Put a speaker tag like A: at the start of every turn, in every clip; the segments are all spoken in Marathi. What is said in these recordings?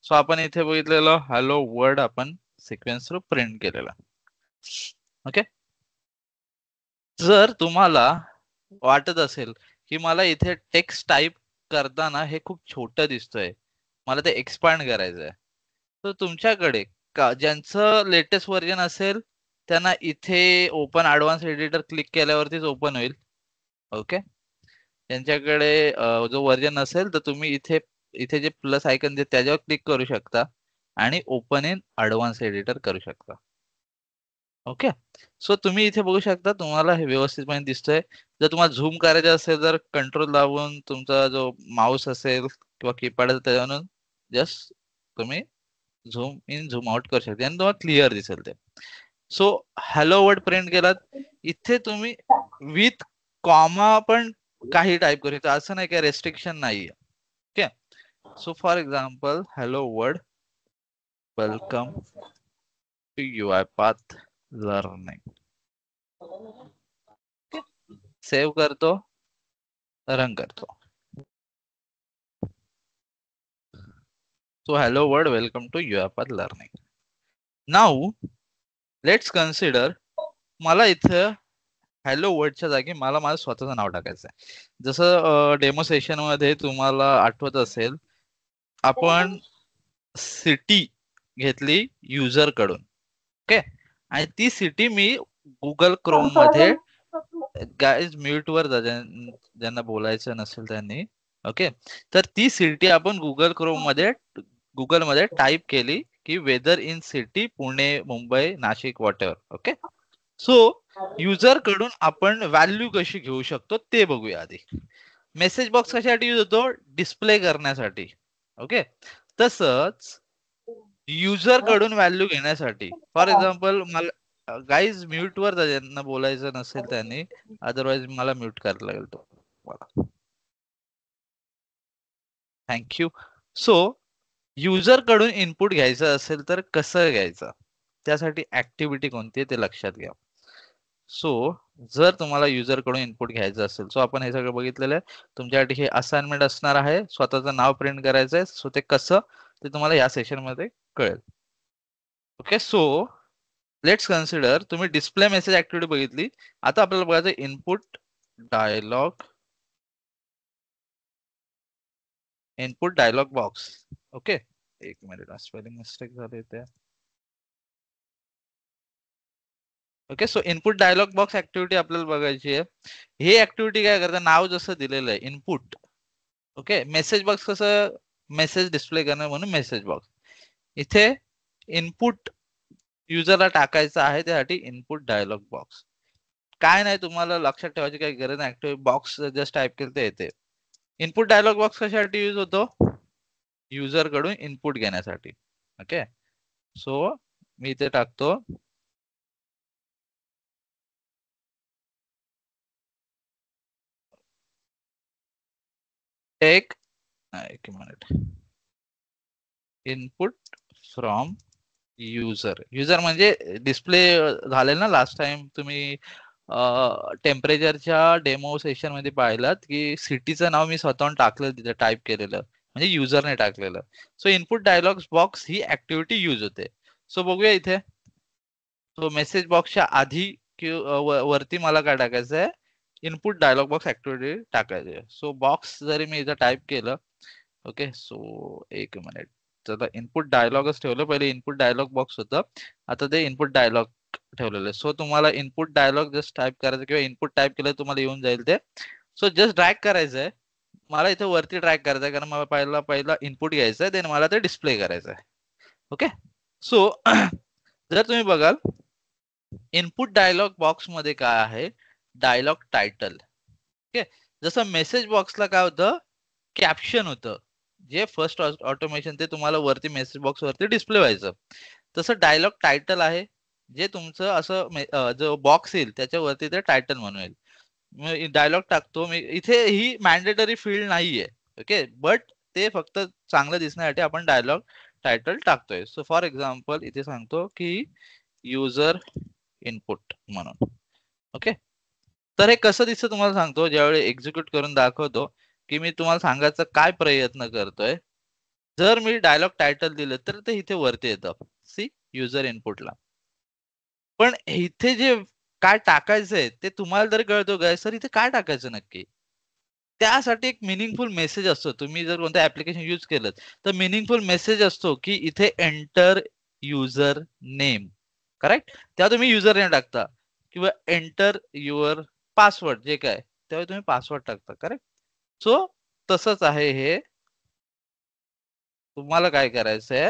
A: सो आपण इथे बघितलेलं हॅलो वर्ड आपण सिक्वेन्स थ्रू प्रिंट केलेला. ओके. जर तुम्हाला वाटत असेल की मला इथे टेक्स्ट टाईप करताना हे खूप छोटं दिसतंय, मला ते एक्सपांड करायचंय, तर तुमच्याकडे ज्यांचं लेटेस्ट व्हर्जन असेल त्यांना इथे ओपन ऍडव्हान्स एडिटर क्लिक केल्यावरतीच ओपन होईल. ओके. त्यांच्याकडे जो व्हर्जन असेल तर तुम्ही इथे इथे जे प्लस आयकन त्याच्यावर क्लिक करू शकता आणि ओपन इन ऍडव्हान्स एडिटर करू शकता. ओके. सो तुम्ही इथे बघू शकता तुम्हाला हे व्यवस्थितपणे दिसतंय. जर तुम्हाला झूम करायचं असेल तर कंट्रोल दाबून तुमचा जो माउस असेल किंवा कीपॅड त्याच्यावरून जस्ट तुम्ही झूम इन झूम आउट करू शकता आणि तुम्हाला क्लिअर दिसेल ते. सो हॅलो वर्ड प्रिंट केलात, इथे तुम्ही विथ कॉमा पण काही टाईप करू शकता, असं नाही काय रेस्ट्रिक्शन नाहीये. Okay. So for example hello world welcome to UiPath learning. Save करतो, रन करतो. So hello world welcome to UiPath learning. Now let's consider मला इथं हॅलो वर्डच्या जागी मला माझं स्वतःचं नाव टाकायचं आहे. जसं डेमो सेशन मध्ये तुम्हाला आठवत असेल आपण सिटी घेतली युजर कडून. ओके. आणि ती सिटी मी गुगल क्रोम मध्ये गाईज म्यूट वर ज्यांना बोलायचं नसेल त्यांनी. ओके. तर ती सिटी आपण गुगल मध्ये टाईप केली की weather in city Pune Mumbai Nashik whatever. Okay. So user कडून आपण व्हॅल्यू कशी घेऊ शकतो ते बघूया आधी. मेसेज बॉक्स कशासाठी यूज होतो? डिस्प्ले करण्यासाठी. ओके. तसंच युजर कडून व्हॅल्यू घेण्यासाठी. फॉर एक्झाम्पल मला गाईज म्यूट वर ज्यांना बोलायचं नसेल त्यांनी, अदरवाइज मला म्यूट करायला लागेल तो मला. थँक्यू. सो युजर कडून इनपुट घ्यायचं असेल तर कसं घ्यायचं, त्यासाठी ऍक्टिव्हिटी कोणती आहे ते लक्षात घ्या. सो जर तुम्हाला युजर कडून इनपुट घ्यायचं असेल, सो आपण हे सगळं बघितलेलं आहे. तुमच्यासाठी हे असाइनमेंट असणार आहे, स्वतःचं नाव प्रिंट करायचं आहे. सो ते कसं ते तुम्हाला या सेशन मध्ये कळेल. ओके. सो लेट्स कन्सिडर तुम्ही डिस्प्ले मेसेज ऍक्टिव्हिटी बघितली. आता आपल्याला बघायचं इनपुट डायलॉग बॉक्स. ओके. एक मिनिट, स्पेलिंग मिस्टेक झाली ते. Okay. So input dialog box activity आपल्याला बघायची आहे. ही ऍक्टिव्हिटी काय करते, नाव जसं दिलेलं आहे इनपुट. ओके. मेसेज बॉक्स कसं मेसेज डिस्प्ले करणं म्हणून मेसेज बॉक्स. इथे इनपुट युजरला टाकायचं आहे, त्यासाठी इनपुट डायलॉग बॉक्स. काय नाही, तुम्हाला लक्षात ठेवायची काही गरज नाही, ऍक्टिव्हिटी बॉक्स जस्ट टाईप केलं तर येते. इनपुट डायलॉग बॉक्स कशासाठी यूज होतो? युजर कडून इनपुट घेण्यासाठी. ओके. सो मी इथे टाकतो एक minute, input from user. User म्हणजे डिस्प्ले झालेलं ना लास्ट टाइम तुम्ही टेम्परेचरच्या डेमो सेशन मध्ये पाहिलात की सिटीचं नाव मी स्वतःहून टाकलं तिथे टाईप केलेलं, म्हणजे युजरने टाकलेलं. सो इनपुट डायलॉग बॉक्स ही ऍक्टिव्हिटी यूज होते. सो बघूया इथे. सो मेसेज बॉक्सच्या आधी वरती मला काय टाकायचं आहे, इनपुट डायलॉग बॉक्स ऍक्टिव्हिटी टाकायचे. सो बॉक्स जरी मी इथं टाईप केलं. ओके. सो एक मिनिट, चला इनपुट डायलॉगच ठेवलं, पहिले इनपुट डायलॉग बॉक्स होतं, आता ते इनपुट डायलॉग ठेवलेलं आहे. सो तुम्हाला इनपुट डायलॉग जस्ट टाईप करायचं किंवा इनपुट टाईप केलं तुम्हाला येऊन जाईल ते. सो जस्ट ड्रॅग करायचं आहे. मला इथे वरती ड्रॅग करायचं आहे कारण मला पहिला इनपुट घ्यायचं आहे, देन मला ते डिस्प्ले करायचं आहे. ओके. सो जर तुम्ही बघाल इनपुट डायलॉग बॉक्स मध्ये काय आहे, डायलॉग टायटल. ओके. जसं मेसेज बॉक्सला काय होतं, कॅप्शन होतं, जे फर्स्ट ऑटोमेशन ते तुम्हाला वरती मेसेज बॉक्स वरती डिस्प्ले व्हायचं. तसं डायलॉग टायटल आहे, जे तुमचं असं जो बॉक्स येईल त्याच्यावरती ते टायटल म्हणून येईल. डायलॉग टाकतो मी इथे, ही मॅन्डेटरी फील्ड नाहीये. ओके. बट ते फक्त चांगलं दिसण्यासाठी आपण डायलॉग टायटल टाकतोय. सो फॉर एक्झाम्पल इथे सांगतो की युजर इनपुट म्हणून. ओके. तर हे कसं दिसतं तुम्हाला सांगतो, ज्यावेळी एक्झिक्यूट करून दाखवतो की मी तुम्हाला सांगायचा काय प्रयत्न करतोय. जर मी डायलॉग टायटल दिलं तर ते इथे वरती येतं सी युजर इनपुटला. पण इथे जे काय टाकायचंय ते तुम्हाला तरी कळतो काय सर इथे काय टाकायचं नक्की. त्यासाठी एक मिनिंगफुल मेसेज असतो. तुम्ही जर कोणतं ऍप्लिकेशन यूज केलं तर मिनिंगफुल मेसेज असतो की इथे एंटर युजर नेम. करेक्ट. तेव्हा तुम्ही युजर नेम टाकता किंवा एंटर युअर पासवर्ड जे काय तेव्हा तुम्ही पासवर्ड टाकता. करेक्ट. सो तसंच आहे हे. तुम्हाला काय करायचंय,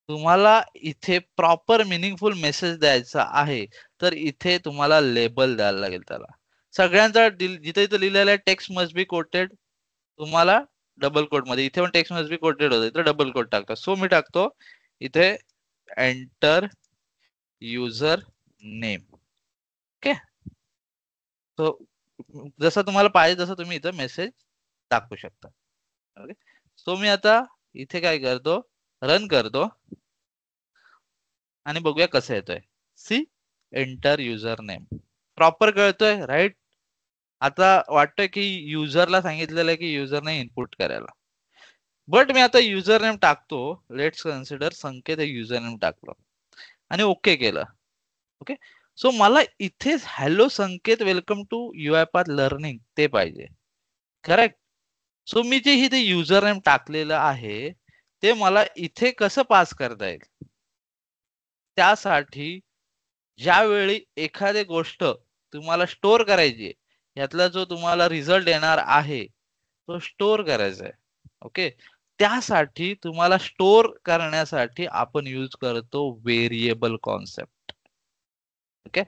A: तुम्हाला इथे प्रॉपर मिनिंगफुल मेसेज द्यायचा आहे तर इथे तुम्हाला लेबल द्यायला लागेल त्याला. सगळ्यांचा जिथे इथे लिहिलेलं आहे टेक्स्ट मस्ट बी कोटेड, तुम्हाला डबल कोट मध्ये इथे पण टेक्स्ट मस्ट बी कोटेड होते तर डबल कोट टाकता. सो मी टाकतो इथे enter user name. Okay. So जसं तुम्हाला पाहिजे तसं तुम्ही इथं मेसेज टाकू शकता. ओके. सो मी आता इथे काय करतो, रन करतो आणि बघूया कसं येतोय. See enter user name proper कळतोय राईट. आता वाटतंय की युजरला सांगितलेलं आहे की युजरने इनपुट करायला. बट मी आता युजर नेम टाकतो. लेट्स कन्सिडर संकेत हे युजर नेम टाकलं आणि ओके केलं. ओके. सो मला इथेच hello Sanket welcome to UiPath learning ते पाहिजे. करेक्ट. सो मी जे इथे युजर नेम टाकलेलं आहे ते मला इथे कसं पास करता येईल. त्यासाठी ज्यावेळी एखादी गोष्ट तुम्हाला स्टोअर करायची आहे, यातला जो तुम्हाला रिझल्ट येणार आहे तो स्टोअर करायचा आहे. ओके. त्यासाठी तुम्हाला स्टोअर करण्यासाठी आपण यूज करतो variable concept. Okay.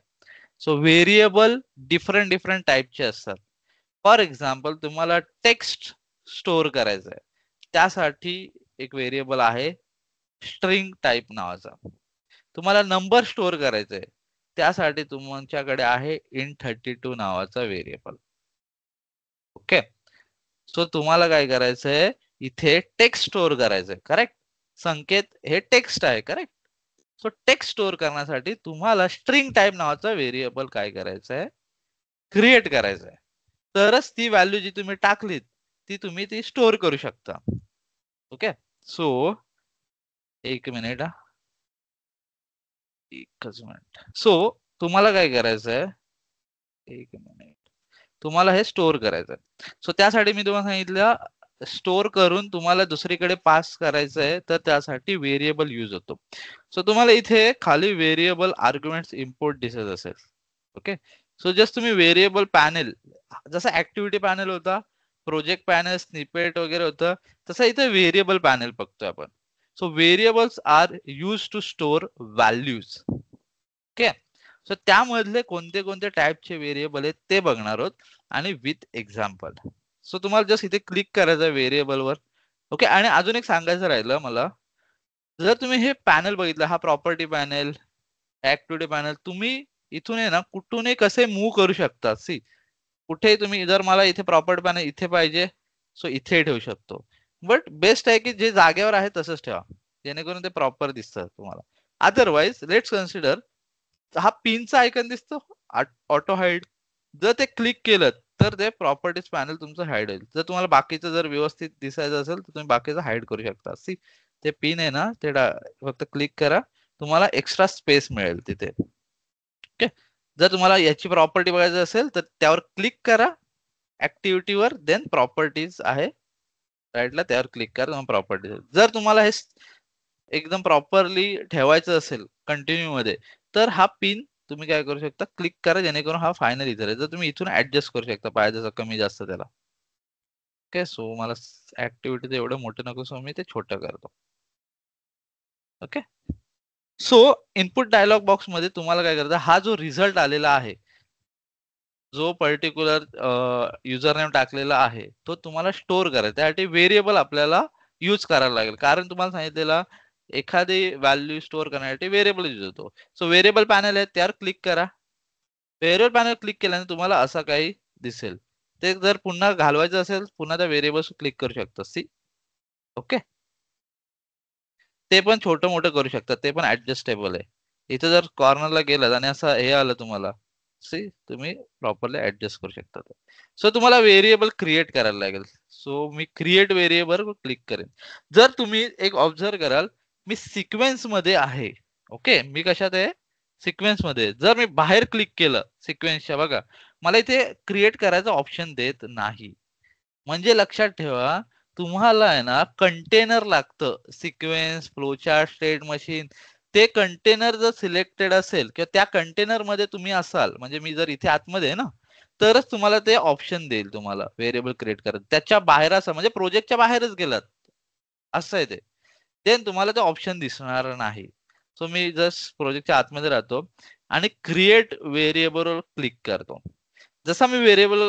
A: So variable different different टाईपचे असतात. फॉर एक्झाम्पल तुम्हाला टेक्स्ट स्टोअर करायचं आहे त्यासाठी एक व्हेरिएबल आहे स्ट्रिंग टाईप नावाचा. तुम्हाला नंबर स्टोअर करायचंय त्यासाठी तुमच्याकडे आहे int32 नावाचा व्हेरिएबल. ओके. सो तुम्हाला काय करायचंय इथे टेक्स्ट स्टोअर करायचंय. करेक्ट. संकेत हे टेक्स्ट आहे. करेक्ट. सो टेक्स्ट स्टोअर करण्यासाठी तुम्हाला स्ट्रिंग टाईप नावाचा व्हेरिएबल काय करायचंय क्रिएट करायचंय. तरच ती व्हॅल्यू जी तुम्ही टाकलीत ती तुम्ही ती स्टोअर करू शकता. ओके. सो एक मिनिट एकच मिनिट. सो तुम्हाला काय करायचंय एक मिनिट तुम्हाला हे स्टोअर करायचंय. सो त्यासाठी मी तुम्हाला सांगितलं स्टोअर करून तुम्हाला दुसरीकडे पास करायचंय तर त्यासाठी व्हेरिएबल युज होतो. सो तुम्हाला इथे खाली व्हेरिएबल आर्ग्युमेंट्स इम्पोर्ट दिसत असेल. ओके. सो जस्ट तुम्ही व्हेरिएबल पॅनेल जसा ऍक्टिव्हिटी पॅनेल होता, प्रोजेक्ट पॅनेल, स्निपेट वगैरे होतं तसं इथे व्हेरिएबल पॅनेल बघतोय आपण. So variables are use to store values. Okay. So त्यामधले कोणते कोणते टाईपचे व्हेरिएबल आहेत ते बघणार आहोत आणि विथ एक्झाम्पल. सो तुम्हाला जस्ट इथे क्लिक करायचं व्हेरिएबलवर. ओके. आणि अजून एक सांगायचं राहिलं मला, जर तुम्ही हे पॅनल बघितलं हा प्रॉपर्टी पॅनल ऍक्टिव्हिटी पॅनल तुम्ही इथून आहे ना कुठूनही कसे मूव्ह करू शकता. सी कुठेही तुम्ही जर मला इथे प्रॉपर्टी पॅनल इथे पाहिजे सो इथे ठेवू शकतो. बट बेस्ट आहे की जे जागेवर आहे तसंच ठेवा जेणेकरून ते प्रॉपर दिसतं तुम्हाला. अदरवाईज लेट्स कन्सिडर हा पिनचा आयकन दिसतो ऑटो हाईड, जर ते क्लिक केलं तर ते प्रॉपर्टीज पॅनल तुमचं हाईड होईल. जर तुम्हाला बाकीचं जर व्यवस्थित दिसायचं असेल तर तुम्ही बाकीचं हाईड करू शकता. सी ते पिन आहे ना ते फक्त क्लिक करा तुम्हाला एक्स्ट्रा स्पेस मिळेल तिथे. ओके. जर तुम्हाला याची प्रॉपर्टी बघायची असेल तर त्यावर क्लिक करा ऍक्टिव्हिटीवर देन प्रॉपर्टीज आहे राईटला त्यावर क्लिक करा तुम्हाला प्रॉपर्टीज. जर तुम्हाला हे एकदम प्रॉपरली ठेवायचं असेल कंटिन्यू मध्ये तर हा पिन तुम्ही काय करू शकता क्लिक करा जेणेकरून हा फायनल इथं आहे. जर तुम्ही इथून ऍडजस्ट करू शकता पाहिजे जसं कमी जास्त त्याला. ओके. सो मला ऍक्टिव्हिटी एवढं मोठं नको सो मी ते छोटं करतो. Okay. So input dialog box मध्ये तुम्हाला काय करायचं हा जो रिझल्ट आलेला आहे जो पर्टिक्युलर युजर नेम टाकलेला आहे तो तुम्हाला स्टोअर करायचा. त्यासाठी व्हेरिएबल आपल्याला यूज करायला लागेल कारण तुम्हाला सांगितलेलं एखादी व्हॅल्यू स्टोअर करण्यासाठी व्हेरिएबल यूज होतो. सो व्हेरिएबल पॅनल आहे त्यावर क्लिक करा. व्हेरिएबल पॅनल क्लिक केल्याने तुम्हाला असं काही दिसेल. ते जर पुन्हा घालवायचं असेल पुन्हा त्या व्हेरिएबल्स क्लिक करू शकता. See okay. ते पण छोटं मोठं करू शकतात ते पण ऍडजस्टेबल आहे. इथं जर कॉर्नरला गेलात आणि असं हे आलं तुम्हाला सी तुम्ही प्रॉपरली ऍडजस्ट करू शकता. सो तुम्हाला व्हेरिएबल क्रिएट करायला लागेल. सो मी क्रिएट व्हेरिएबल क्लिक करेन. जर तुम्ही एक ऑब्झर्व कराल, मी सिक्वेन्स मध्ये आहे. ओके, मी कशात आहे? सिक्वेन्स मध्ये. जर मी बाहेर क्लिक केलं सिक्वेन्सच्या, बघा मला इथे क्रिएट करायचं ऑप्शन देत नाही. म्हणजे लक्षात ठेवा, तुम्हाला आहे ना कंटेनर लागतं. सिक्वेन्स, फ्लोचार्ट, स्टेट मशीन, ते कंटेनर जर सिलेक्टेड असेल किंवा त्या कंटेनर मध्ये तुम्ही असाल, म्हणजे मी जर इथे आतमध्ये आहे ना, तरच तुम्हाला ते ऑप्शन देईल तुम्हाला व्हेरिएबल क्रिएट करायचं. त्याच्या बाहेर असं म्हणजे प्रोजेक्टच्या बाहेरच गेलात असं आहे ते, देन तुम्हाला ते ऑप्शन दिसणार नाही. सो मी जस्ट प्रोजेक्टच्या आतमध्ये राहतो आणि क्रिएट व्हेरिएबल वर क्लिक करतो. जसा मी व्हेरिएबल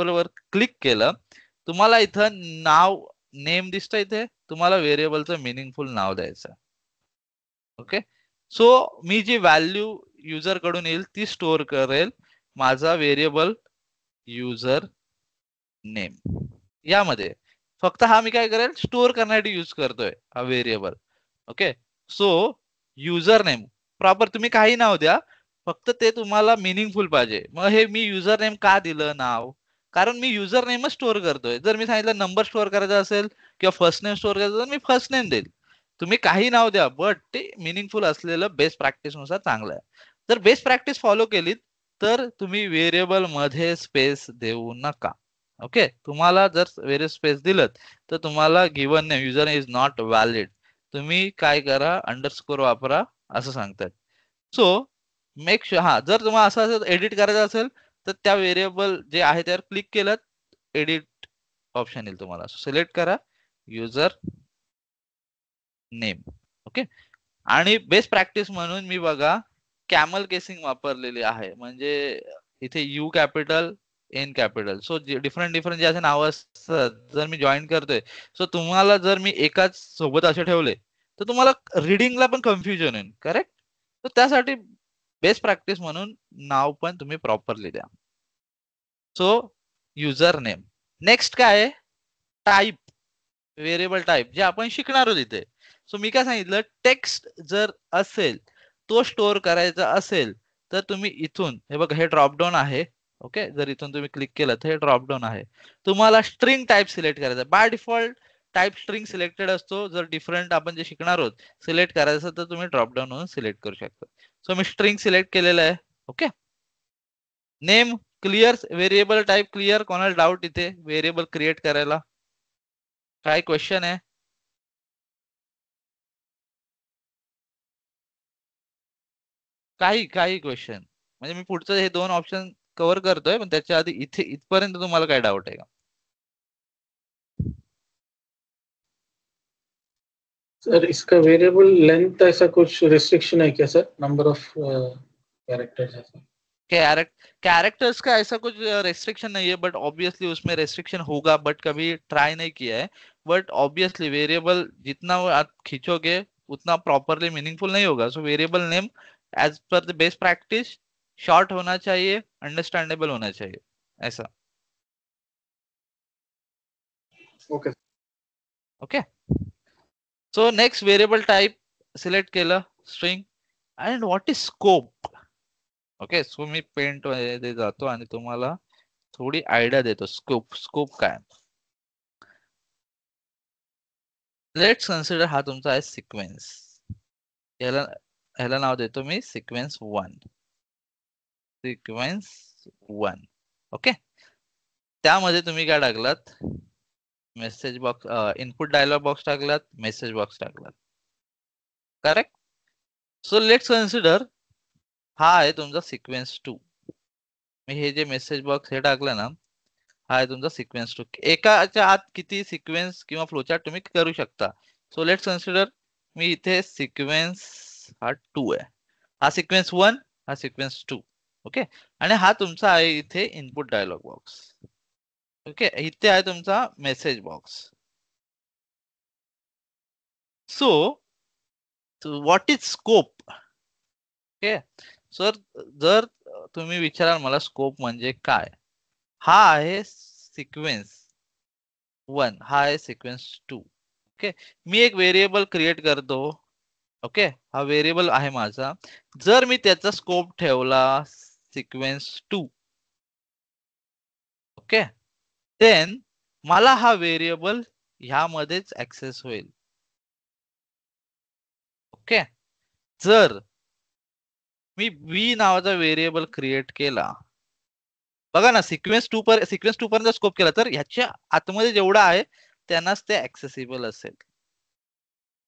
A: वर क्लिक केलं, तुम्हाला इथं नाव नेम दिसतं. इथे तुम्हाला व्हेरिएबलचं मिनिंगफुल नाव द्यायचं. ओके, सो मी जी व्हॅल्यू युजर कडून येईल ती स्टोअर करेल माझा व्हेरिएबल युजर नेम यामध्ये. फक्त हा मी काय करेल, स्टोअर करण्यासाठी यूज करतोय हा variable. Okay, so user name proper तुम्ही काही नाव द्या, फक्त ते तुम्हाला मिनिंगफुल पाहिजे. मग हे मी युजर नेम का दिलं नाव? कारण मी युजर नेमच स्टोअर करतोय. जर मी सांगितलं नंबर स्टोअर करायचा असेल किंवा फर्स्ट नेम स्टोअर करायचं तर मी फर्स्ट नेम देईल. तुम्ही काही नाव द्या, बट ते मिनिंगफुल असलेलं बेस्ट प्रॅक्टिस नुसार चांगलं आहे. जर बेस्ट प्रॅक्टिस फॉलो केलीत तर तुम्ही व्हेरिएबल मध्ये स्पेस देऊ नका. ओके, तुम्हाला जर व्हेरिएबल स्पेस दिलं तर तुम्हाला given name user is not valid. तुम्ही काय करा, अंडरस्कोर वापरा असं सांगतात. सो मेक शुअर, हा जर तुम्हाला असं एडिट करायचं असेल तर त्या व्हेरिएबल जे आहे त्यावर क्लिक केलं, एडिट ऑप्शन येईल तुम्हाला. सिलेक्ट करा युजर नेम. ओके, आणि बेस्ट प्रॅक्टिस म्हणून मी बघा कॅमल केसिंग वापरलेली आहे. म्हणजे इथे U capital, N capital, so different different जे असे नाव असतात जर मी जॉईन करतोय, सो तुम्हाला जर मी एकाच सोबत असे ठेवले तर तुम्हाला रिडिंगला पण कन्फ्युजन येईल. करेक्ट, तर त्यासाठी बेस्ट प्रॅक्टिस म्हणून नाव पण तुम्ही प्रॉपरली द्या. So user name. नेक्स्ट काय आहे, टाईप, व्हेरिएबल टाईप जे आपण शिकणार आहोत इथे. सो मी काय सांगितलं, टेक्स्ट जर असेल, तो स्टोअर करायचा असेल तर तुम्ही इथून हे बघा, हे ड्रॉपडाऊन आहे. ओके, जर इथून तुम्ही क्लिक केलं तर हे ड्रॉपडाऊन आहे. तुम्हाला स्ट्रिंग टाईप सिलेक्ट करायचा. By default type string selected असतो. जर डिफरंट आपण जे शिकणार आहोत सिलेक्ट करायचं असेल तर तुम्ही ड्रॉपडाऊन म्हणून सिलेक्ट करू शकता. सो मी स्ट्रिंग सिलेक्ट केलेलं आहे. Okay, name clear, variable type clear. कोणाला डाऊट इथे व्हेरिएबल क्रिएट करायला? काय क्वेश्चन आहे? काही काही क्वेश्चन म्हणजे मी पुढचं हे दोन ऑप्शन कव्हर करतोय, पण त्याच्या आधी इथे इथपर्यंत तुम्हाला काय डाऊट आहे का?
B: सर इसका वेरिएबल लेंथ ऐसा कुछ रिस्ट्रिक्शन है क्या सर, नंबर ऑफ कैरेक्टर्स ऐसा?
A: कैरेक्टर्स का ऐसा कुछ रेस्ट्रिक्शन नहीं है, बट ऑब्वियसली उसमें रेस्ट्रिक्शन होगा, बट कभी ट्राई नहीं किया है. बट ऑब्वियसली वेरिएबल जितना आप खींचोगे उतना प्रॉपरली मीनिंगफुल नहीं होगा. So variable name as per the best practice short होना चाहिए, अंडरस्टैंडेबल होना चाहिए, ऐसा.
B: Okay
A: okay, so next variable type select केलं, string. And what is scope? Okay, so मी पेंट मध्ये जातो आणि तुम्हाला थोडी आयडिया देतो. स्कोप, स्कोप काय? लेट्स कन्सिडर हा तुमचा आहे सिक्वेन्स. याला ह्याला नाव देतो मी सिक्वेन्स 1. सिक्वेन्स 1. ओके, त्यामध्ये तुम्ही काय टाकलात? Message box, input dialog box टाकलात, मेसेज बॉक्स टाकलात. करेक्ट. सो लेट्स कन्सिडर हा आहे तुमचा सिक्वेन्स 2. मी हे जे मेसेज बॉक्स हे टाकलं ना, हा आहे तुमचा सिक्वेन्स 2. एकाच्या आत किती सिक्वेन्स किंवा फ्लोचार्ट तुम्ही करू शकता. सो लेट्स कन्सिडर मी इथे सिक्वेन्स हा 2 आहे, हा सिक्वेन्स 1, हा सिक्वेन्स 2. ओके, आणि हा तुमचा आहे इथे इनपुट डायलॉग बॉक्स. ओके, इथे आहे तुमचा message box. So what is scope? Okay, sir जर तुम्ही विचाराल मला स्कोप म्हणजे काय, हा आहे सिक्वेन्स 1, हा आहे सिक्वेन्स 2. ओके, मी एक व्हेरिएबल क्रिएट करतो. ओके, हा व्हेरिएबल आहे माझा. जर मी त्याचा स्कोप ठेवला सिक्वेन्स 2, ओके, देन मला हा व्हेरिएबल ह्यामध्येच ऍक्सेस होईल. ओके. जर मी बी नावाचा व्हेरिएबल क्रिएट केला, बघा ना, सिक्वेन्स टू पर्यंत स्कोप केला तर ह्याच्या आतमध्ये जेवढा आहे त्यांनाच ते ऍक्सेसिबल असेल.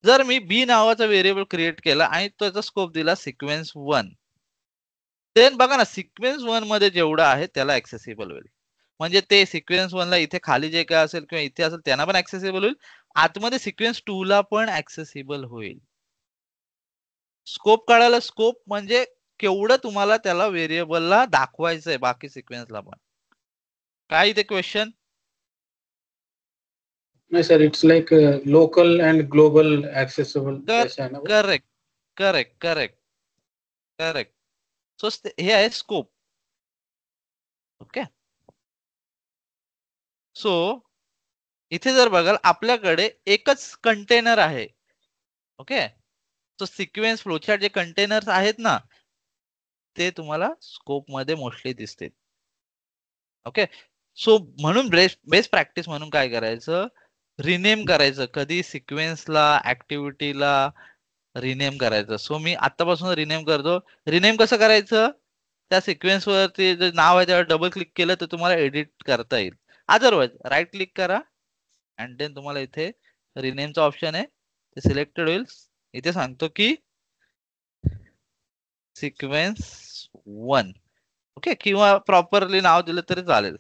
A: जर मी बी नावाचा व्हेरिएबल क्रिएट केला आणि त्याचा स्कोप दिला सिक्वेन्स 1, देन बघा ना, सिक्वेन्स 1 मध्ये जेवढा आहे त्याला ऍक्सेसिबल होईल. म्हणजे ते सिक्वेन्स 1 ला इथे खाली जे काय असेल किंवा इथे असेल त्यांना पण ऍक्सेसिबल होईल, आतमध्ये सिक्वेन्स 2 ला पण ऍक्सेसिबल होईल. स्कोप काढायला, स्कोप म्हणजे केवढं तुम्हाला त्याला व्हेरिएबलला दाखवायचंय बाकी सिक्वेन्सला पण. काय इथे क्वेश्चन?
B: नाही sir, it's like local and global accessible ऐसा है ना?
A: Correct correct correct correct. So हे आहे स्कोप. ओके. सो इथे जर बघाल आपल्याकडे एकच कंटेनर आहे. ओके. सो सिक्वेन्स फ्लोचार्ट जे कंटेनर्स आहेत ना, ते तुम्हाला स्कोप मध्ये मोस्टली दिसतील. ओके. सो म्हणून बेस्ट प्रॅक्टिस म्हणून काय करायचं, रिनेम करायचं. कधी सिक्वेन्सला, ऍक्टिव्हिटीला रिनेम करायचं. सो मी आतापासून रिनेम करतो. रिनेम कसं करायचं, त्या सिक्वेन्स वरती जे नाव आहे त्यावर डबल क्लिक केलं तर तुम्हाला एडिट करता येईल. अदरवाइज राईट क्लिक करा अँड देन तुम्हाला इथे रिनेमचा ऑप्शन आहे, ते सिलेक्टेड होईल. इथे सांगतो की सिक्वेन्स 1. ओके. किंवा प्रॉपरली नाव दिलं तरी चालेल.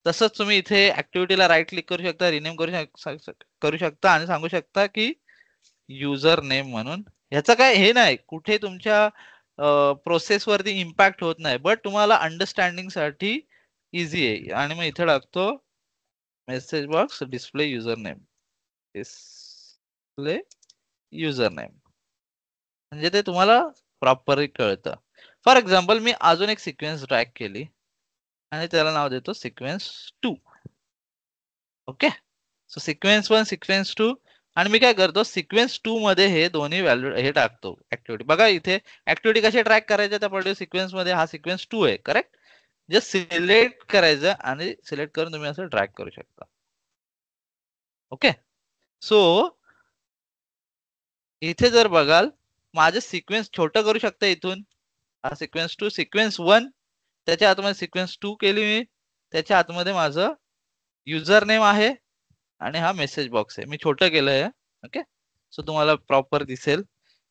A: तसंच तुम्ही इथे ऍक्टिव्हिटीला राईट क्लिक करू शकता, रिनेम करू शकता आणि सांगू शकता की युजर नेम म्हणून. ह्याचं काय हे नाही, कुठे तुमच्या प्रोसेस वरती इम्पॅक्ट होत नाही, बट तुम्हाला अंडरस्टँडिंग साठी इझी आहे. आणि मग इथे टाकतो message box display user name, display user name, म्हणजे ते तुम्हाला प्रॉपरली कळतं. फॉर एक्झाम्पल मी अजून एक सिक्वेन्स ड्रॅग केली आणि त्याला नाव देतो sequence 2. Okay. So sequence 1, sequence 2, आणि मी काय करतो सिक्वेन्स 2 मध्ये हे दोन्ही व्हॅल्यू हे टाकतो ऍक्टिव्हिटी. बघा इथे ऍक्टिव्हिटी कशी ट्रॅक करायच्या त्या पर्टिक्युलर सिक्वेन्स मध्ये. हा सिक्वेन्स 2 आहे, करेक्ट. जस्ट सिलेक्ट करायचं आणि सिलेक्ट करून तुम्ही असं ट्रॅक करू शकता. ओके. सो इथे जर बघाल माझं सिक्वेन्स छोटं करू शकता इथून. हा सिक्वेन्स 2, सिक्वेन्स 1, त्याच्या आतमध्ये सिक्वेन्स 2 केली मी, त्याच्या आतमध्ये माझं युजर नेम आहे आणि हा मेसेज बॉक्स आहे. मी छोटं केलंय. ओके. सो तुम्हाला प्रॉपर दिसेल.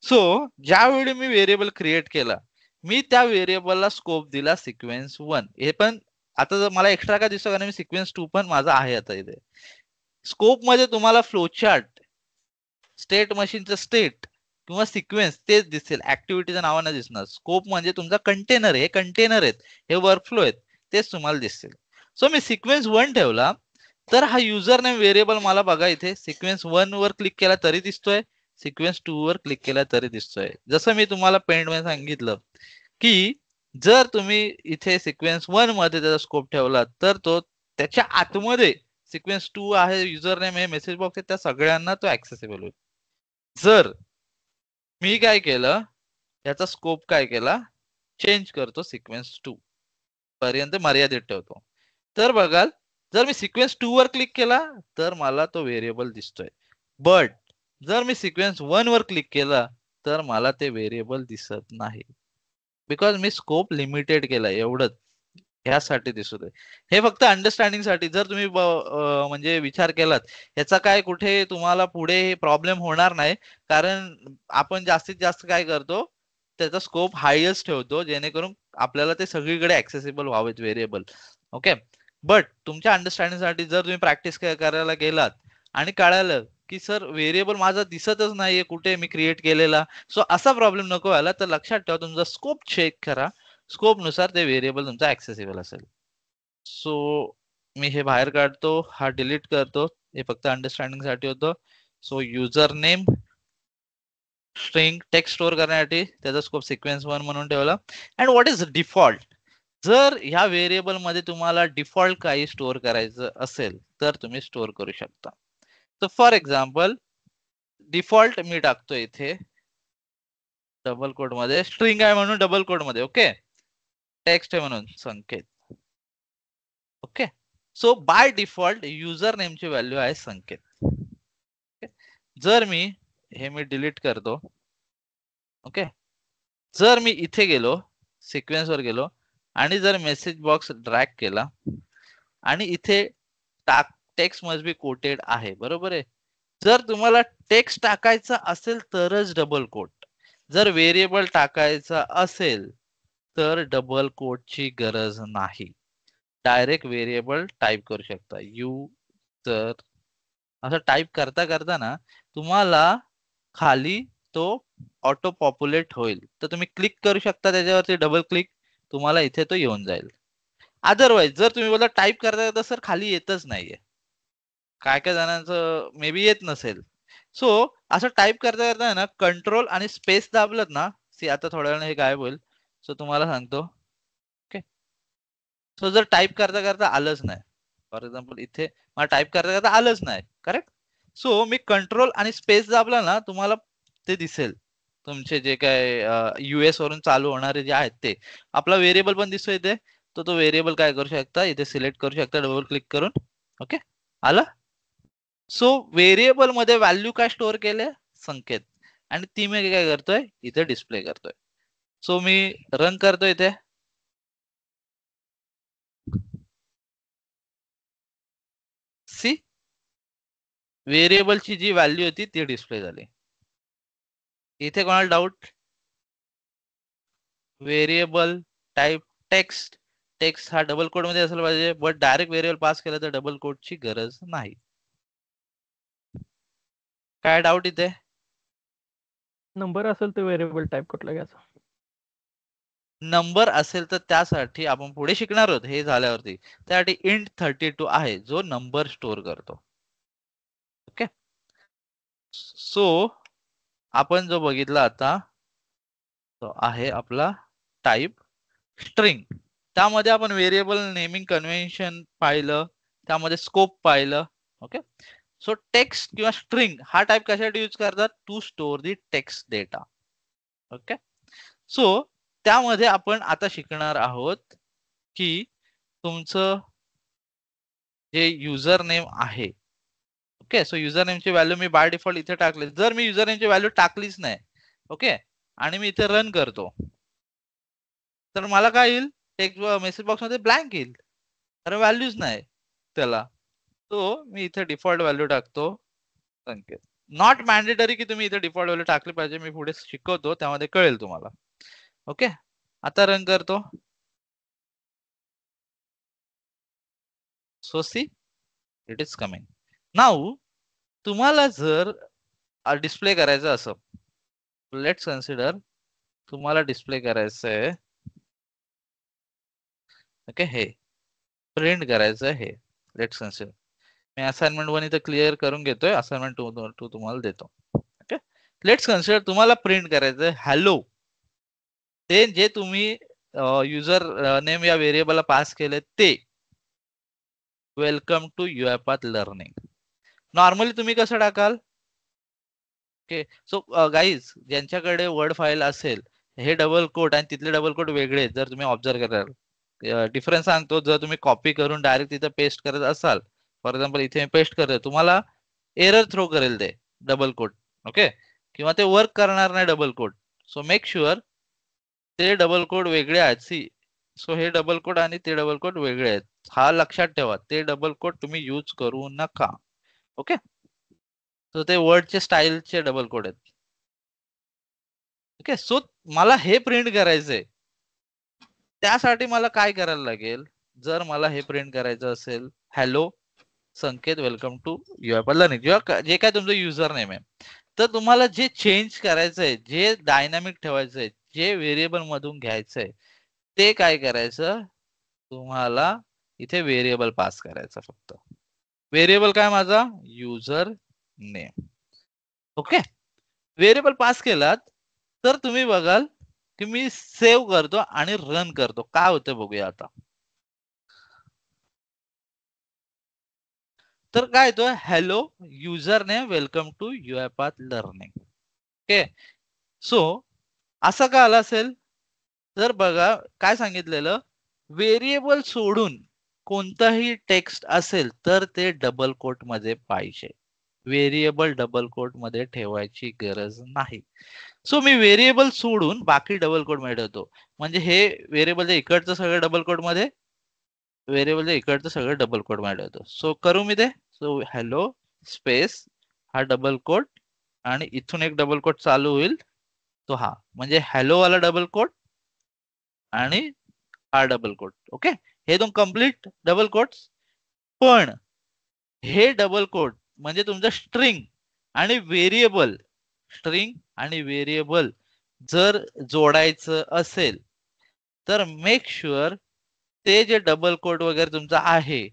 A: सो ज्यावेळी मी व्हेरिएबल क्रिएट केला, मी त्या व्हेरिएबलला स्कोप दिला सिक्वेन्स 1. हे पण आता जर मला एक्स्ट्रा काय दिसतो, कारण मी सिक्वेन्स 2 पण माझा आहे आता इथे. स्कोप मध्ये तुम्हाला फ्लोचार्ट, स्टेट मशीनचं स्टेट किंवा सिक्वेन्स तेच दिसेल, ऍक्टिव्हिटीच्या नावाने दिसणार. स्कोप म्हणजे तुमचा कंटेनर आहे, हे कंटेनर आहेत, हे वर्कफ्लो आहेत, तेच तुम्हाला दिसतील. सो मी सिक्वेन्स 1 ठेवला तर हा युजर नेम व्हेरिएबल मला बघा इथे सिक्वेन्स 1 वर क्लिक केला तरी दिसतोय, सिक्वेन्स 2 वर क्लिक केला तरी दिसतोय. जसं मी तुम्हाला पेंट मध्ये सांगितलं की जर तुम्ही इथे सिक्वेन्स 1 मध्ये त्याचा स्कोप ठेवला तर तो त्याच्या आतमध्ये सिक्वेन्स 2 आहे, युजर नेम आहे, मेसेज बॉक्स आहे, त्या सगळ्यांना तो ऍक्सेसिबल होईल. जर मी काय केलं, याचा स्कोप काय केला, चेंज करतो, सिक्वेन्स 2 पर्यंत मर्यादित ठेवतो, तर बघाल जर मी सिक्वेन्स 2 वर क्लिक केला तर मला तो व्हेरिएबल दिसतोय. बट जर मी सिक्वेन्स 1 वर क्लिक केला तर मला ते व्हेरिएबल दिसत नाही, बिकॉज मी स्कोप लिमिटेड केला. एवढंच ह्यासाठी दिसत आहे. हे फक्त अंडरस्टँडिंग साठी. जर तुम्ही म्हणजे विचार केलात ह्याचा काय कुठे तुम्हाला पुढे प्रॉब्लेम होणार नाही, कारण आपण जास्तीत जास्त काय करतो, त्याचा स्कोप हायस्ट ठेवतो जेणेकरून आपल्याला ते सगळीकडे ऍक्सेसिबल व्हावेत व्हेरिएबल. ओके. बट तुमच्या अंडरस्टँडिंग साठी जर तुम्ही प्रॅक्टिस करायला गेलात आणि कळालं की सर व्हेरिएबल माझा दिसतच नाहीये कुठे मी क्रिएट केलेला, सो असा प्रॉब्लेम नको व्हायला, तर लक्षात ठेवा तुमचा स्कोप चेक करा. स्कोप नुसार ते व्हेरिएबल तुमचा ऍक्सेसिबल असेल. सो मी हे बाहेर काढतो, हा डिलीट करतो, हे फक्त अंडरस्टँडिंग साठी होतं. So user name string text store करण्यासाठी त्याचा स्कोप सिक्वेन्स 1 म्हणून ठेवला. अँड व्हॉट इज डिफॉल्ट, जर ह्या व्हेरिएबल मध्ये तुम्हाला डिफॉल्ट काही स्टोअर करायचं असेल तर तुम्ही स्टोअर करू शकता. तर फॉर एक्झाम्पल डिफॉल्ट मी टाकतो इथे डबल कोट मध्ये, स्ट्रिंग आहे म्हणून डबल कोट मध्ये, ओके, टेक्स्ट आहे म्हणून Sanket. Okay. So by default user नेमची व्हॅल्यू आहे संकेत. जर मी हे डिलीट करतो. ओके, जर मी इथे गेलो सिक्वेन्स वर गेलो आणि जर मेसेज बॉक्स ड्रॅग केला आणि इथे टेक्स्ट मस्ट बी कोटेड आहे, बरोबर आहे. जर तुम्हाला टेक्स्ट टाकायचा असेल तरच डबल कोट, जर व्हेरिएबल टाकायचा असेल तर डबल कोटची गरज नाही. डायरेक्ट व्हेरिएबल टाईप करू शकता. जर असं टाईप करता करता ना तुम्हाला खाली तो ऑटो पॉप्युलेट होईल, तर तुम्ही क्लिक करू शकता त्याच्यावरती, डबल क्लिक, तुम्हाला इथे तो येऊन जाईल. अदरवाईज जर तुम्ही बोला टाईप करता करता सर खाली येतच नाहीये, काय काय जणांचं मे बी येत नसेल, सो असं टाईप करता करता ना कंट्रोल आणि स्पेस दाबलत ना, सी आता थोड्या वेळाने हे गायब होईल. सो तुम्हाला सांगतो. ओके, सो जर टाईप करता करता आलंच नाही, फॉर एक्झाम्पल इथे मला टाईप करता करता आलंच नाही, करेक्ट. सो मी कंट्रोल आणि स्पेस दाबला ना तुम्हाला ते दिसेल तुमचे जे काय US वरून चालू होणारे जे आहेत ते. आपला व्हेरिएबल पण दिसतोय इथे, तो व्हेरिएबल काय करू शकता इथे सिलेक्ट करू शकता डबल क्लिक करून. ओके, आलं. सो व्हेरिएबल मध्ये व्हॅल्यू काय स्टोअर केले, संकेत, आणि ती मी काय करतोय इथे डिस्प्ले करतोय. सो मी रन करतोय इथे. सी, व्हेरिएबलची जी व्हॅल्यू होती ती डिस्प्ले झाली. इथे कोणाला doubt? Variable type text, text हा डबल कोड मध्ये असला पाहिजे, बट डायरेक्ट व्हेरिएबल पास केलं तर डबल कोडची गरज नाही. काय डाऊट इथे?
C: नंबर असेल तर व्हेरिएबल टाईप कुठला घ्यायचा?
A: नंबर असेल तर त्यासाठी आपण पुढे शिकणार आहोत हे झाल्यावरती, त्यासाठी इंट 32 आहे जो नंबर स्टोअर करतो. ओके, सो आपण जो बघितला आता तो आहे आपला टाईप स्ट्रिंग. त्यामध्ये आपण व्हेरिएबल नेमिंग कन्व्हेन्शन पाहिलं, त्यामध्ये स्कोप पाहिलं. ओके, सो टेक्स्ट किंवा स्ट्रिंग हा टाईप कशासाठी यूज करतात? To store the text data. Okay, so त्यामध्ये आपण आता शिकणार आहोत की तुमचं जे युजर नेम आहे. ओके, सो युजर नेमची व्हॅल्यू मी बाय डिफॉल्ट इथे टाकली. जर मी युजर नेमची व्हॅल्यू टाकलीच नाही, ओके, आणि मी इथे रन करतो, तर मला काय येईल? टेक्स्ट मेसेज बॉक्स मध्ये ब्लँक येईल, कारण व्हॅल्यूच नाही त्याला. तो मी इथे डिफॉल्ट व्हॅल्यू टाकतो संकेत. नॉट मॅन्डेटरी की तुम्ही इथे डिफॉल्ट व्हॅल्यू टाकली पाहिजे, मी पुढे शिकवतो त्यामध्ये कळेल तुम्हाला. ओके, आता रन करतो. So see, it is coming now. तुम्हाला जर डिस्प्ले करायचं असं, लेट्स कन्सिडर तुम्हाला डिस्प्ले करायचं आहे, ओके, हे प्रिंट करायचं आहे, लेट्स कन्सिडर. मी असाइनमेंट 1 इथे क्लिअर करून घेतोय, असाइनमेंट 2 तुम्हाला देतो. ओके, लेट्स कन्सिडर तुम्हाला प्रिंट करायचं आहे हॅलो, ते जे तुम्ही युजर नेम या व्हेरिएबलला पास केले ते. Welcome to UiPath learning. Normally तुम्ही कसं टाकाल? ओके, सो गाईज ज्यांच्याकडे वर्ड फाईल असेल, हे डबल कोट आणि तिथले डबल कोट वेगळे, जर तुम्ही ऑब्झर्व कराल डिफरन्स सांगतो. जर तुम्ही कॉपी करून डायरेक्ट तिथे पेस्ट करत असाल, फॉर एक्झाम्पल इथे पेस्ट करतोय, तुम्हाला एरर थ्रो करेल ते डबल कोट. ओके, किंवा ते वर्क करणार नाही double quote. So make sure ते डबल कोड वेगळे आहेत. सी, सो हे डबल कोड आणि ते डबल कोड वेगळे आहेत, हा लक्षात ठेवा. ते डबल कोड तुम्ही यूज करू नका. ओके, तर ते वर्डचे स्टाईलचे डबल कोड आहेत. ओके, सो मला हे प्रिंट करायचंय, त्यासाठी मला काय करायला लागेल? जर मला हे प्रिंट करायचं असेल hello Sanket welcome to UiPath learning, जे काय तुमचं युजर नेम आहे, तर तुम्हाला जे चेंज करायचंय, जे डायनामिक ठेवायचंय, जे व्हेरिएबल मधून घ्यायचंय, ते काय करायचं? तुम्हाला इथे व्हेरिएबल पास करायचं फक्त. व्हेरिएबल काय माझा? User name. Okay, variable pass केलात तर तुम्ही बघाल की मी सेव्ह करतो आणि रन करतो, काय होतं बघूया आता. तर काय येतोय? Hello user name welcome to UiPath learning. Okay, so असं का आलं असेल? तर बघा काय सांगितलेलं, व्हेरिएबल सोडून कोणताही टेक्स्ट असेल तर ते डबल कोट मध्ये पाहिजे. व्हेरिएबल डबल कोट मध्ये ठेवायची गरज नाही. सो मी व्हेरिएबल सोडून बाकी डबल कोट मध्ये ठेवतो. म्हणजे हे व्हेरिएबलच्या इकडचं सगळं डबल कोट मध्ये, व्हेरिएबलच्या इकडचं सगळं डबल कोट मध्ये ठेवतो. सो करू मी ते. सो हॅलो स्पेस हा डबल कोट आणि इथून एक डबल कोट चालू होईल तो हा, म्हणजे हॅलो वाला डबल कोट आणि हा डबल कोट. ओके, हे दोन कम्प्लीट डबल कोट्स. पण हे डबल कोट म्हणजे तुमचं स्ट्रिंग आणि व्हेरिएबल, स्ट्रिंग आणि व्हेरिएबल जर जोडायचं असेल तर मेक शुअर ते जे डबल कोट वगैरे तुमचं आहे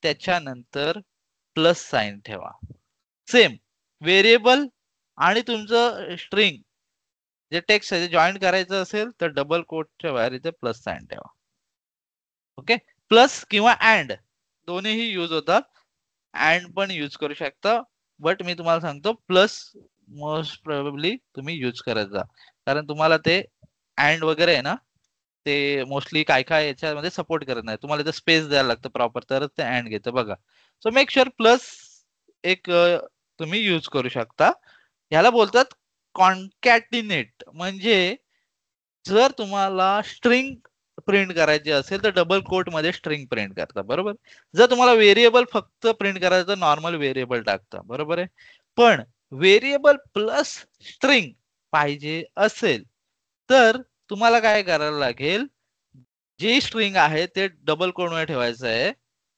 A: त्याच्यानंतर प्लस साइन ठेवा. सेम व्हेरिएबल आणि तुमचं स्ट्रिंग जे टेक्स्ट आहे जॉईन करायचं असेल तर डबल कोटच्या बाहेर इथे प्लस साइन ठेवा. ओके, प्लस किंवा अँड दोन्हीही यूज होतात. अँड पण यूज करू शकता, बट मी तुम्हाला सांगतो प्लस मोस्ट प्रोबेबली तुम्ही यूज करत जा, कारण तुम्हाला ते अँड वगैरे आहे ना ते मोस्टली काय काय याच्यामध्ये सपोर्ट करत नाही. तुम्हाला इथे स्पेस द्यायला लागतं प्रॉपर तरच ते अँड घेतं बघा. सो मेक शुअर प्लस एक तुम्ही यूज करू शकता. ह्याला बोलतात कॉन्कॅटिनेट. म्हणजे जर तुम्हाला स्ट्रिंग प्रिंट करायची असेल तर डबल कोट मध्ये स्ट्रिंग प्रिंट करता, बरोबर. जर तुम्हाला व्हेरिएबल फक्त प्रिंट करायचं तर नॉर्मल व्हेरिएबल टाकता, बरोबर आहे. पण व्हेरिएबल प्लस स्ट्रिंग पाहिजे असेल तर तुम्हाला काय करायला लागेल, जे स्ट्रिंग आहे ते डबल कोट मध्ये ठेवायचं आहे.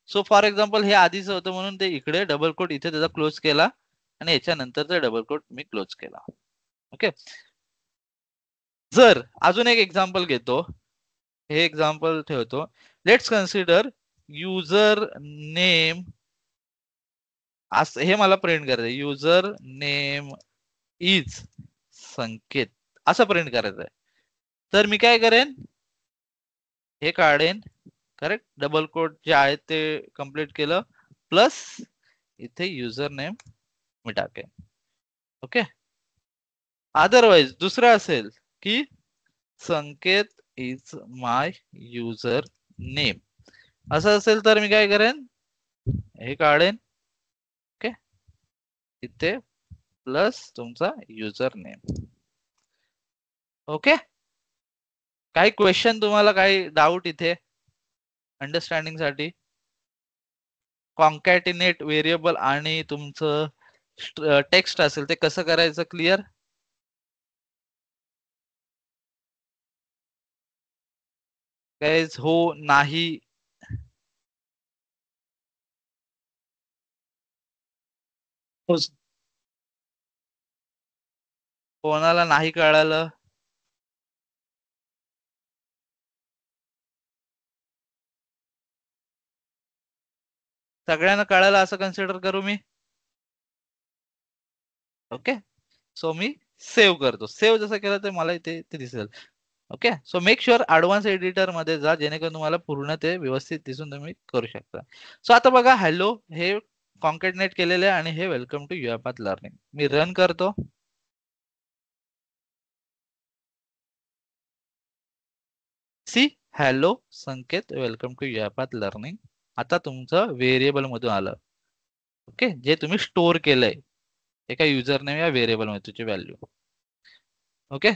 A: सो फॉर एक्झाम्पल हे आधीच होतं म्हणून ते इकडे डबल कोट इथे त्याचा क्लोज केला आणि याच्यानंतर ते डबल कोट मी क्लोज केला. ओके, जर अजून एक एक्झाम्पल घेतो, हे एक्झाम्पल ठेवतो. लेट्स कन्सिडर युजर नेम, असं हे मला प्रिंट करायचं. युजर नेम इज संकेत असं प्रिंट करायचं आहे. तर मी काय करेन, हे काढेन, करेक्ट, डबल कोट जे आहे ते कम्प्लीट केलं, प्लस इथे युजर नेम मी टाकेन. ओके, अदरवाइज दुसरं असेल की संकेत इज माय युजर नेम असं असेल तर मी काय करेन, हे काढेन, ओके, इथे प्लस तुमचा युजर नेम. ओके, काही क्वेश्चन तुम्हाला, काही डाऊट इथे अंडरस्टँडिंग साठी? कॉन्कॅटिनेट व्हेरिएबल आणि तुमचं टेक्स्ट असेल ते कसं करायचं, क्लिअर? गाइज हो नाही? कोणाला नाही कळालं? सगळ्यांना कळालं असं कन्सिडर करू मी? ओके, सो मी सेव्ह करतो. सेव्ह जसं केलं तर मला इथे ते दिसेल. Okay, so make sure advance editor मध्ये जा जेणेकरून तुम्हाला पूर्ण ते व्यवस्थित दिसून तुम्ही करू शकता. सो आता बघा, हॅलो हे कॉन्कॅटिनेट केलेले आहे आणि हे वेलकम टू युआयपाथ लर्निंग. मी रन करतो. See, hello Sanket welcome to UiPath learning. आता तुमचं व्हेरिएबल मधून आलं. ओके, जे तुम्ही स्टोअर केलंय एका युजर नेम या व्हेरिएबल मध्ये तुझी व्हॅल्यू. ओके,